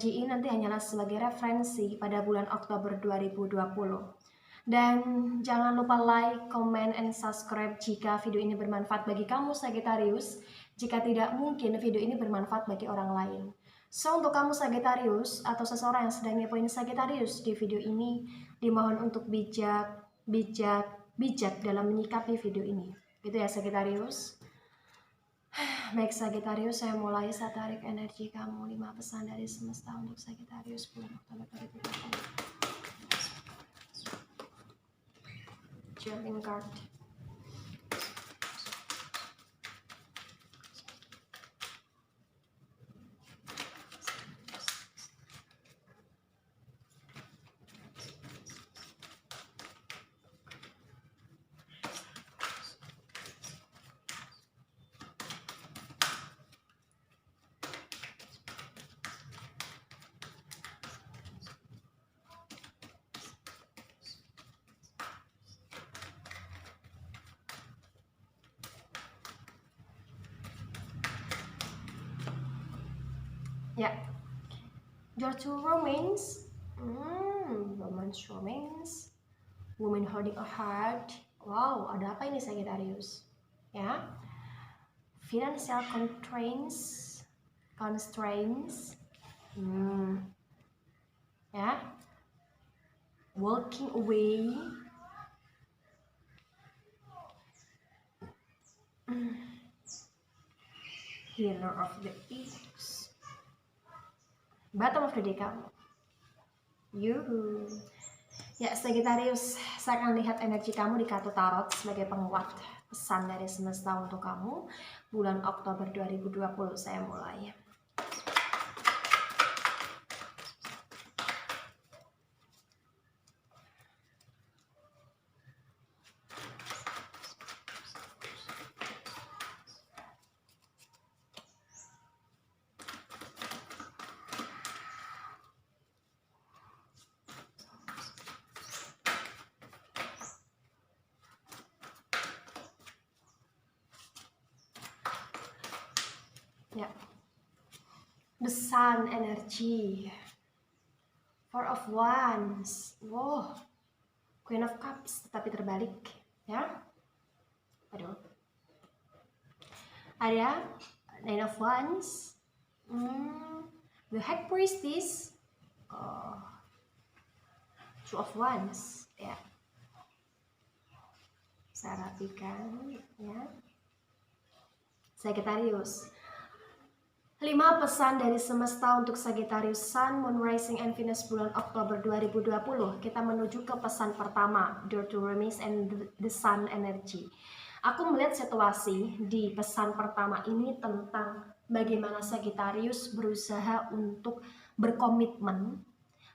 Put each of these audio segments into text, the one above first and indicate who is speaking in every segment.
Speaker 1: Ini nanti hanyalah sebagai referensi pada bulan Oktober 2020. Dan jangan lupa like, comment, and subscribe jika video ini bermanfaat bagi kamu Sagittarius. Jika tidak, mungkin video ini bermanfaat bagi orang lain. So, untuk kamu Sagittarius atau seseorang yang sedang ngepoin Sagittarius di video ini, dimohon untuk bijak dalam menyikapi video ini. Gitu ya Sagittarius. Baik Sagittarius, saya mulai. Saya tarik energi kamu 5 pesan dari semesta untuk Sagittarius bulan Oktober 2020. Jumping card. Ya, your two romance, romance, woman holding a heart. Wow, ada apa ini Sagittarius? Ya, financial constraints, ya, walking away, healer of the egos. Bottom of the deck kamu. Yuhu. Ya Sagittarius, saya akan lihat energi kamu di kartu tarot sebagai penguat pesan dari semesta untuk kamu bulan Oktober 2020. Saya mulai. Ya, the sun energy, four of wands, wow, queen of cups tetapi terbalik, ya. Aduh, ada nine of wands, the high priestess, two of wands, ya. Saya rapikan, ya. Sagittarius. 5 pesan dari semesta untuk Sagittarius Sun, Moon, Rising, and Venus bulan Oktober 2020. Kita menuju ke pesan pertama, Door to Release and the Sun Energy. Aku melihat situasi di pesan pertama ini tentang bagaimana Sagittarius berusaha untuk berkomitmen,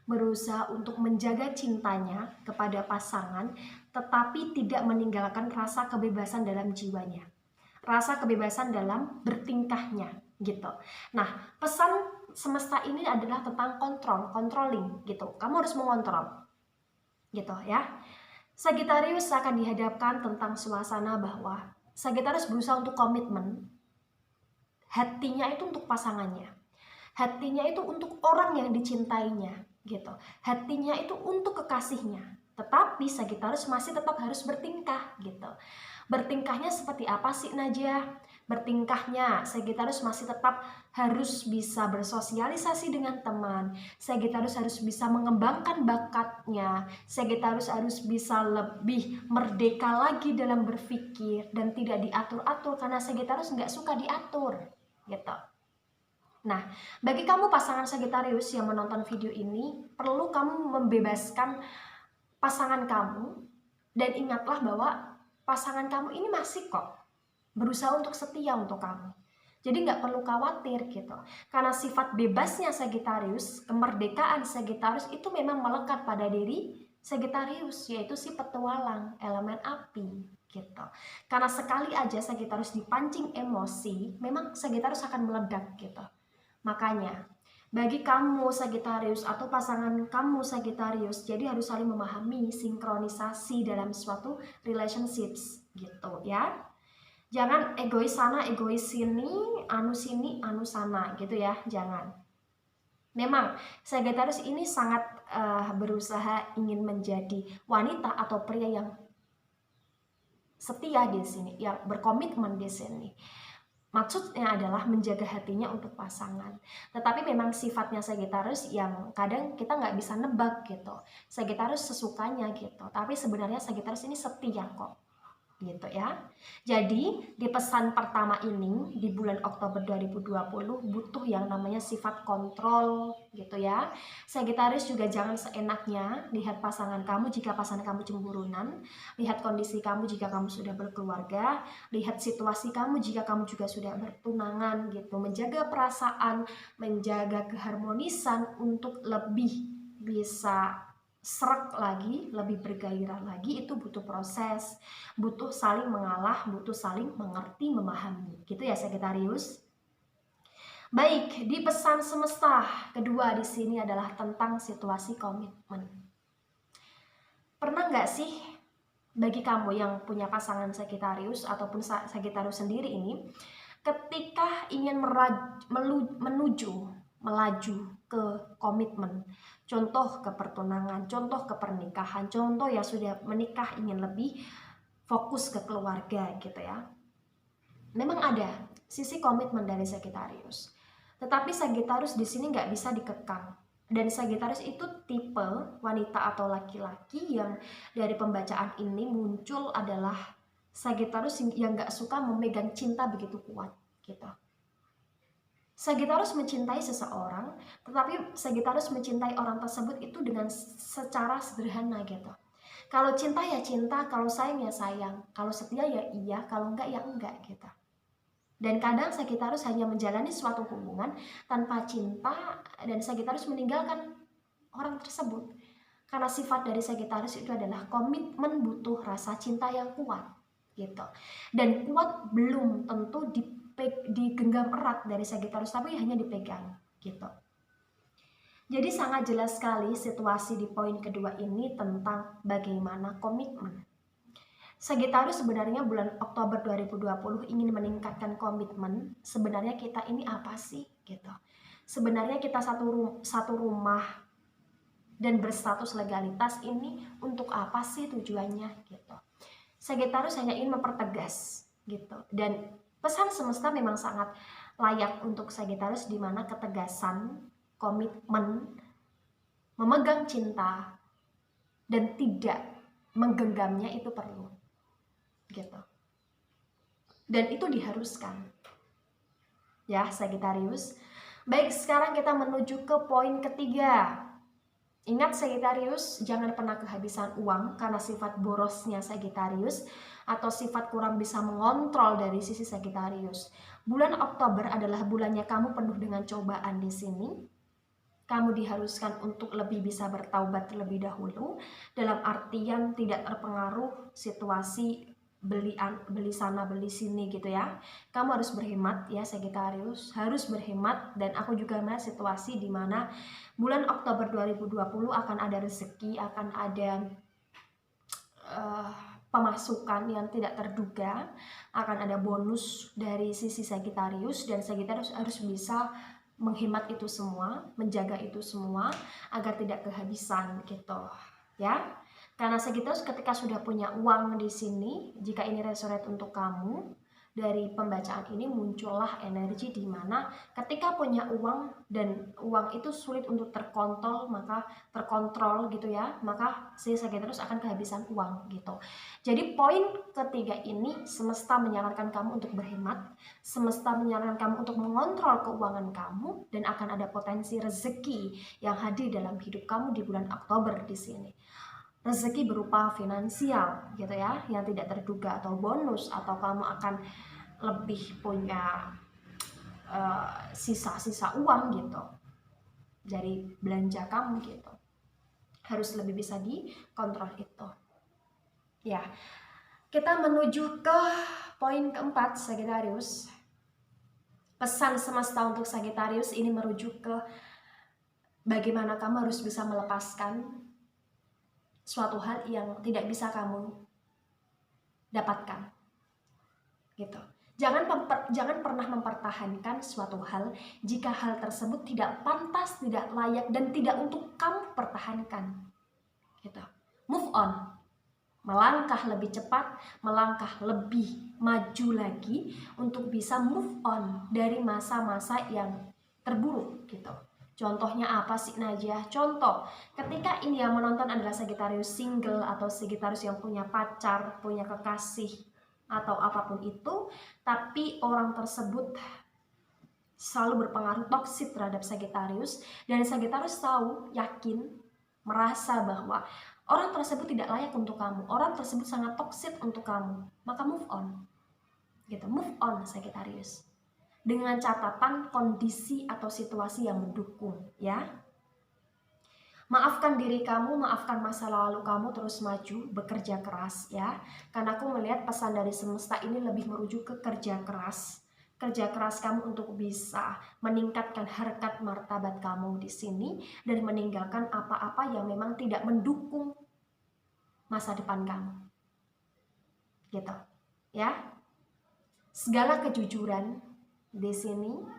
Speaker 1: berusaha untuk menjaga cintanya kepada pasangan, tetapi tidak meninggalkan rasa kebebasan dalam jiwanya. Rasa kebebasan dalam bertingkahnya gitu. Nah, pesan semesta ini adalah tentang controlling gitu. Kamu harus mengontrol gitu ya. Sagittarius akan dihadapkan tentang suasana bahwa Sagittarius berusaha untuk komitmen. Hatinya itu untuk pasangannya. Hatinya itu untuk orang yang dicintainya gitu. Hatinya itu untuk kekasihnya. Tetapi Sagittarius masih tetap harus bertingkah gitu. Bertingkahnya seperti apa sih Najah? Bertingkahnya Sagittarius masih tetap harus bisa bersosialisasi dengan teman. Sagittarius harus bisa mengembangkan bakatnya. Sagittarius harus bisa lebih merdeka lagi dalam berpikir dan tidak diatur-atur karena Sagittarius nggak suka diatur gitu. Nah, bagi kamu pasangan Sagittarius yang menonton video ini, perlu kamu membebaskan pasangan kamu dan ingatlah bahwa pasangan kamu ini masih kok berusaha untuk setia untuk kamu. Jadi nggak perlu khawatir gitu. Karena sifat bebasnya Sagittarius, kemerdekaan Sagittarius itu memang melekat pada diri Sagittarius, yaitu si petualang, elemen api gitu. Karena sekali aja Sagittarius dipancing emosi, memang Sagittarius akan meledak gitu. Makanya bagi kamu Sagittarius atau pasangan kamu Sagittarius, jadi harus saling memahami sinkronisasi dalam suatu relationships gitu ya. Jangan egois sana, egois sini, anu sana gitu ya, jangan. Memang Sagittarius ini sangat berusaha ingin menjadi wanita atau pria yang setia di sini, yang berkomitmen di sini. Maksudnya adalah menjaga hatinya untuk pasangan. Tetapi memang sifatnya Sagittarius yang kadang kita nggak bisa nebak gitu. Sagittarius sesukanya gitu. Tapi sebenarnya Sagittarius ini setia kok. Gitu ya. Jadi di pesan pertama ini di bulan Oktober 2020 butuh yang namanya sifat kontrol gitu ya. Sagittarius juga jangan seenaknya lihat pasangan kamu jika pasangan kamu cemburuan, lihat kondisi kamu jika kamu sudah berkeluarga, lihat situasi kamu jika kamu juga sudah bertunangan gitu. Menjaga perasaan, menjaga keharmonisan untuk lebih bisa serak lagi, lebih bergairah lagi, itu butuh proses, butuh saling mengalah, butuh saling mengerti, memahami. Gitu ya Sagittarius. Baik, di pesan semesta kedua di sini adalah tentang situasi komitmen. Pernah nggak sih bagi kamu yang punya pasangan Sagittarius ataupun Sagittarius sendiri ini, ketika ingin melaju ke komitmen, contoh ke pertunangan, contoh ke pernikahan, contoh ya sudah menikah ingin lebih fokus ke keluarga gitu ya. Memang ada sisi komitmen dari Sagittarius, tetapi Sagittarius di sini nggak bisa dikekang. Dan Sagittarius itu tipe wanita atau laki-laki yang dari pembacaan ini muncul adalah Sagittarius yang nggak suka memegang cinta begitu kuat gitu. Sagittarius mencintai seseorang, tetapi Sagittarius mencintai orang tersebut itu dengan secara sederhana gitu. Kalau cinta ya cinta, kalau sayang ya sayang, kalau setia ya iya, kalau enggak ya enggak gitu. Dan kadang Sagittarius hanya menjalani suatu hubungan tanpa cinta dan Sagittarius meninggalkan orang tersebut. Karena sifat dari Sagittarius itu adalah komitmen, butuh rasa cinta yang kuat gitu. Dan kuat belum tentu digenggam erat dari Sagittarius, tapi hanya dipegang gitu. Jadi sangat jelas sekali situasi di poin kedua ini tentang bagaimana komitmen. Sagittarius sebenarnya bulan Oktober 2020 ingin meningkatkan komitmen. Sebenarnya kita ini apa sih gitu. Sebenarnya kita satu rumah dan berstatus legalitas ini untuk apa sih tujuannya gitu. Sagittarius hanya ingin mempertegas gitu. Dan pesan semesta memang sangat layak untuk Sagittarius, di mana ketegasan, komitmen, memegang cinta dan tidak menggenggamnya itu perlu gitu. Dan itu diharuskan ya Sagittarius. Baik, sekarang kita menuju ke poin ketiga. Ingat Sagittarius, jangan pernah kehabisan uang karena sifat borosnya Sagittarius atau sifat kurang bisa mengontrol dari sisi Sagittarius. Bulan Oktober adalah bulannya kamu penuh dengan cobaan di sini. Kamu diharuskan untuk lebih bisa bertaubat terlebih dahulu, dalam artian tidak terpengaruh situasi beli sana beli sini gitu ya. Kamu harus berhemat ya Sagittarius, harus berhemat. Dan aku juga melihat situasi di mana bulan Oktober 2020 akan ada rezeki, akan ada pemasukan yang tidak terduga, akan ada bonus dari sisi Sagittarius, dan Sagittarius harus bisa menghemat itu semua, menjaga itu semua agar tidak kehabisan gitu ya. Karena Sagittarius ketika sudah punya uang di sini, jika ini resonate untuk kamu, dari pembacaan ini muncullah energi di mana ketika punya uang dan uang itu sulit untuk terkontrol gitu ya, maka si Sagittarius akan kehabisan uang gitu. Jadi poin ketiga ini semesta menyarankan kamu untuk berhemat, semesta menyarankan kamu untuk mengontrol keuangan kamu, dan akan ada potensi rezeki yang hadir dalam hidup kamu di bulan Oktober di sini. Rezeki berupa finansial gitu ya, yang tidak terduga atau bonus, atau kamu akan lebih punya sisa-sisa uang gitu dari belanja kamu gitu. Harus lebih bisa dikontrol itu. Ya, kita menuju ke poin keempat Sagittarius. Pesan semesta untuk Sagittarius ini merujuk ke bagaimana kamu harus bisa melepaskan suatu hal yang tidak bisa kamu dapatkan gitu. Jangan pernah mempertahankan suatu hal jika hal tersebut tidak pantas, tidak layak, dan tidak untuk kamu pertahankan. Gitu. Move on. Melangkah lebih cepat, melangkah lebih maju lagi untuk bisa move on dari masa-masa yang terburuk gitu. Contohnya apa sih Najah? Contoh, ketika ini yang menonton adalah Sagittarius single atau Sagittarius yang punya pacar, punya kekasih, atau apapun itu, tapi orang tersebut selalu berpengaruh toksik terhadap Sagittarius, dan Sagittarius tahu, yakin, merasa bahwa orang tersebut tidak layak untuk kamu, orang tersebut sangat toksik untuk kamu, maka move on. Gitu, move on Sagittarius. Dengan catatan kondisi atau situasi yang mendukung, ya. Maafkan diri kamu, maafkan masa lalu kamu, terus maju, bekerja keras ya. Karena aku melihat pesan dari semesta ini lebih merujuk ke kerja keras. Kerja keras kamu untuk bisa meningkatkan harkat martabat kamu di sini dan meninggalkan apa-apa yang memang tidak mendukung masa depan kamu. Gitu. Ya. Segala kejujuran di sini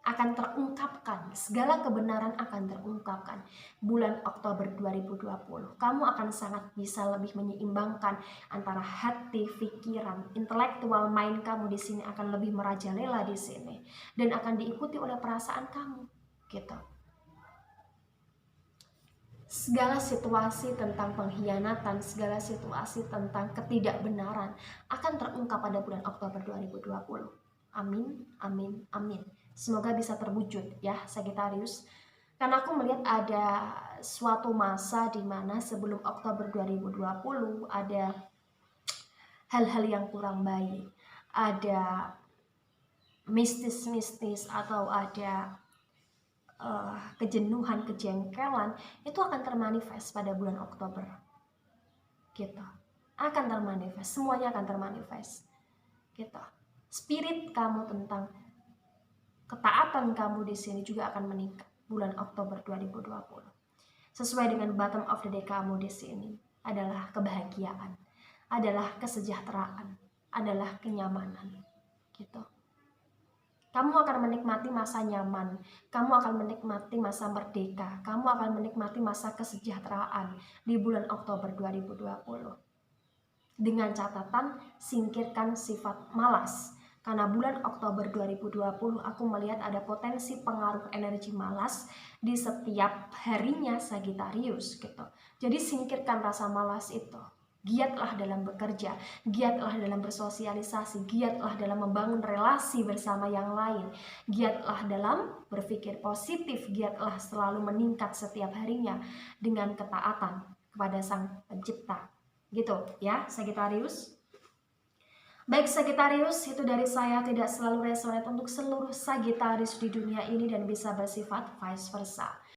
Speaker 1: akan terungkapkan, segala kebenaran akan terungkapkan bulan Oktober 2020. Kamu akan sangat bisa lebih menyeimbangkan antara hati, pikiran, intelektual mind kamu di sini akan lebih merajalela di sini dan akan diikuti oleh perasaan kamu, gitu. Segala situasi tentang pengkhianatan, segala situasi tentang ketidakbenaran akan terungkap pada bulan Oktober 2020. Amin, amin, amin. Semoga bisa terwujud ya Sagittarius. Karena aku melihat ada suatu masa di mana sebelum Oktober 2020 ada hal-hal yang kurang baik. Ada mistis-mistis atau ada kejenuhan, kejengkelan itu akan termanifest pada bulan Oktober. Gitu. Akan termanifest, semuanya akan termanifest. Gitu. Spirit kamu tentang ketaatan kamu di sini juga akan meningkat bulan Oktober 2020. Sesuai dengan bottom of the day kamu di sini adalah kebahagiaan, adalah kesejahteraan, adalah kenyamanan. Gitu. Kamu akan menikmati masa nyaman, kamu akan menikmati masa merdeka, kamu akan menikmati masa kesejahteraan di bulan Oktober 2020. Dengan catatan, singkirkan sifat malas. Karena bulan Oktober 2020 aku melihat ada potensi pengaruh energi malas di setiap harinya Sagittarius gitu. Jadi singkirkan rasa malas itu. Giatlah dalam bekerja, giatlah dalam bersosialisasi, giatlah dalam membangun relasi bersama yang lain, giatlah dalam berpikir positif, giatlah selalu meningkat setiap harinya dengan ketaatan kepada Sang Pencipta. Gitu ya Sagittarius. Baik Sagittarius, itu dari saya, tidak selalu resonate untuk seluruh Sagittarius di dunia ini dan bisa bersifat vice versa.